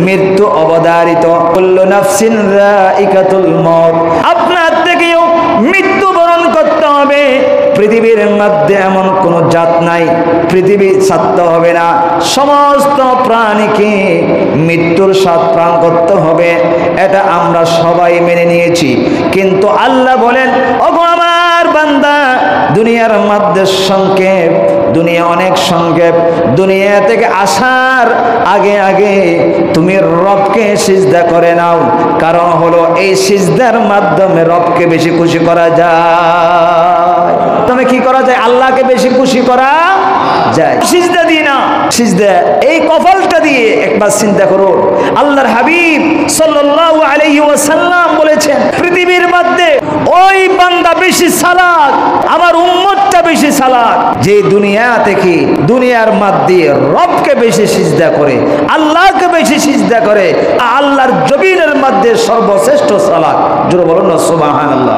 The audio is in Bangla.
মৃত্যু অবধারিত। কুল্লু নাফসিন যায়িকাতুল মউত, আপনার থেকেও মৃত্যুবরণ করতে হবে। পৃথিবীর মধ্যে এমন কোন জাত নাই পৃথিবী ছাড়তে হবে না, সমস্ত প্রাণীকে মৃত্যুর স্বাদ পান করতে হবে। এটা আমরা সবাই মেনে নিয়েছি, কিন্তু আল্লাহ বলেন, ওগো আমার বান্দা, দুনিয়ার মধ্যে সংক্ষেপ, দুনিয়া অনেক সংক্ষেপ। দুনিয়া থেকে আসার আগে আগে তুমি রবকে সিজদা করে নাও, কারণ হলো এই সিজদার মাধ্যমে রবকে বেশি খুশি করা যায়। তুমি কি করা যায়? আল্লাহকে বেশি খুশি করা যায় সিজদা দিয়ে না। সিজদা এই কপালটা দিয়ে একবার চিন্তা করো। আল্লাহর হাবিব সাল্লাল্লাহু আলাইহি ওয়াসাল্লাম বলেছেন, পৃথিবীর মধ্যে ওই বান্দা বেশি সালাত, আমার উম্মতটা বেশি সালাত, যে দুনিয়া থেকে দুনিয়ার মধ্যে রবকে বেশি সিজদা করে, আল্লাহকে বেশি সিজদা করে। আল্লাহর জমিনের মধ্যে সর্বশ্রেষ্ঠ সালাত। জোরে বলুন না সুবহানাল্লাহ।